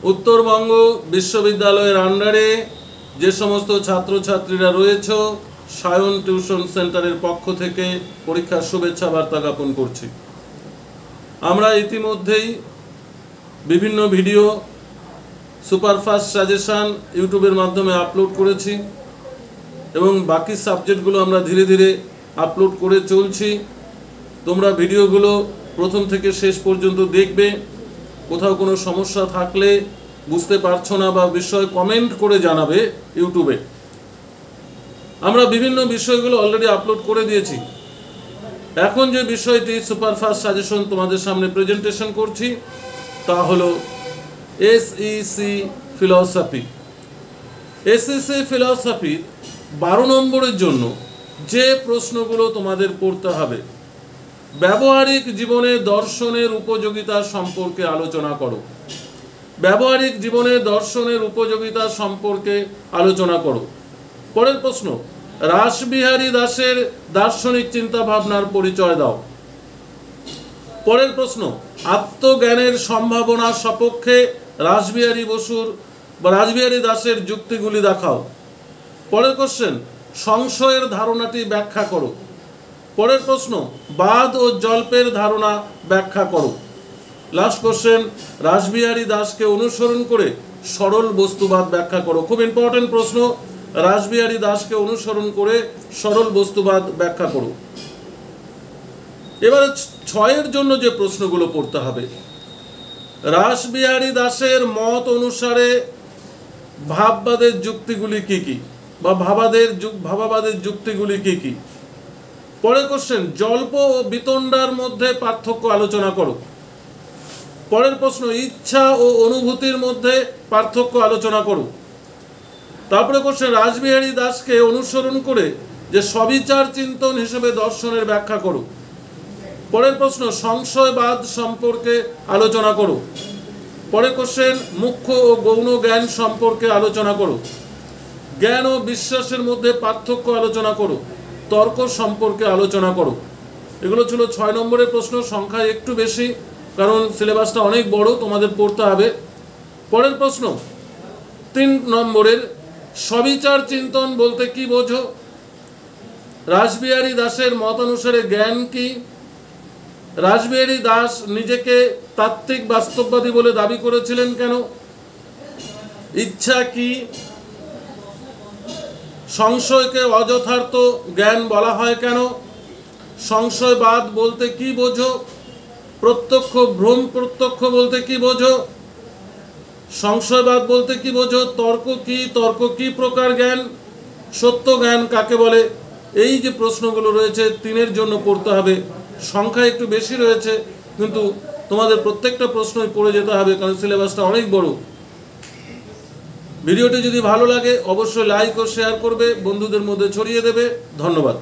উত্তরবঙ্গ বিশ্ববিদ্যালয়ের আন্ডারে যে সমস্ত ছাত্রছাত্রীরা রয়েছে সায়ন টিউশন সেন্টারের পক্ষ থেকে পরীক্ষার শুভেচ্ছা বার্তা জ্ঞাপন করছি। আমরা ইতিমধ্যেই বিভিন্ন ভিডিও সুপারফাস্ট সাজেশন ইউটিউবের মাধ্যমে আপলোড করেছি এবং বাকি সাবজেক্টগুলো আমরা ধীরে ধীরে আপলোড করে চলছি। তোমরা ভিডিওগুলো প্রথম থেকে শেষ পর্যন্ত দেখবে। কোথাও কোনো সমস্যা থাকলে বুঝতে পারছো না বা বিষয় কমেন্ট করে জানাবে ইউটিউবে। আমরা বিভিন্ন বিষয়গুলো অলরেডি আপলোড করে দিয়েছি। এখন যে বিষয়টি সুপারফাস্ট সাজেশন তোমাদের সামনে প্রেজেন্টেশন করছি তা হলো এসইসি ফিলসফি। এসইসি ফিলসফির 12 নম্বরের জন্য যে প্রশ্নগুলো তোমাদের পড়তে হবে, ব্যবহারিক জীবনে দর্শনের উপযোগিতা সম্পর্কে আলোচনা করো। ব্যবহারিক জীবনে দর্শনের উপযোগিতা সম্পর্কে আলোচনা করো। পরের প্রশ্ন, রাসবিহারী দাসের দার্শনিক চিন্তা ভাবনার পরিচয় দাও। পরের প্রশ্ন, আত্মজ্ঞানের সম্ভাবনা সপক্ষে রাসবিহারী বসুর বা রাসবিহারী দাসের যুক্তিগুলি দেখাও। পরের কোশ্চেন, সংশয়ের ধারণাটি ব্যাখ্যা করো। পরের প্রশ্ন, বাদ ও জল্পের ধারণা ব্যাখ্যা করো। লাস্ট কোশ্চেন, রাসবিহারী দাসকে অনুসরণ করে সরল বস্তুবাদ ব্যাখ্যা করো। খুব ইম্পর্টেন্ট প্রশ্ন, রাসবিহারী দাসকে অনুসরণ করে সরল বস্তুবাদ ব্যাখ্যা করো। এবারে 6 জন্য যে প্রশ্নগুলো পড়তে হবে, রাসবিহারী দাসের মত অনুসারে ভাববাদের যুক্তিগুলি কি কি বা ভাবাবাদের যুক্তিগুলি কি কি। পরের কোশ্চেন, জল্প ও বিতণ্ডার মধ্যে পার্থক্য আলোচনা করো। পরের প্রশ্ন, ইচ্ছা ও অনুভূতির মধ্যে পার্থক্য আলোচনা করো। তারপরে কোশ্চেন, রাসবিহারী দাসকে অনুসরণ করে যে সবিচার চিন্তন হিসেবে দর্শনের ব্যাখ্যা করো। পরের প্রশ্ন, সংশয়বাদ সম্পর্কে আলোচনা করো। পরের কোশ্চেন, মুখ্য ও গৌণ জ্ঞান সম্পর্কে আলোচনা করো। জ্ঞান ও বিশ্বাসের মধ্যে পার্থক্য আলোচনা করো। তর্ক সম্পর্কে আলোচনা করো। এগুলো ছিল 6 নম্বরের প্রশ্ন। সংখ্যা একটু বেশি, কারণ সিলেবাসটা অনেক বড়, তোমাদের পড়তে হবে। পরের প্রশ্ন 3 নম্বরের, সবিচার চিন্তন বলতে কি বোঝো? রাসবিহারী দাসের মত অনুসারে জ্ঞান কি? রাসবিহারী দাস নিজেকে তাত্ত্বিক বাস্তববাদী বলে দাবি করেছিলেন কেন? ইচ্ছা কি? সংশয়কে অযথার্থ জ্ঞান বলা হয় কেন? সংশয়বাদ বলতে কি বোঝো? প্রত্যক্ষ ভ্রম প্রত্যক্ষ বলতে কি বোঝো? সংশয়বাদ বলতে কি বোঝো? তর্ক কি? তর্ক কি প্রকার জ্ঞান? সত্য জ্ঞান কাকে বলে? এই যে প্রশ্নগুলো রয়েছে 3 জন্য পড়তে হবে। সংখ্যা একটু বেশি রয়েছে, কিন্তু তোমাদের প্রত্যেকটা প্রশ্নই পড়ে যেতে হবে, কারণ সিলেবাসটা অনেক বড়। ভিডিওটি যদি ভালো লাগে অবশ্যই লাইক ও শেয়ার করবে, বন্ধুদের মধ্যে ছড়িয়ে দেবে। ধন্যবাদ।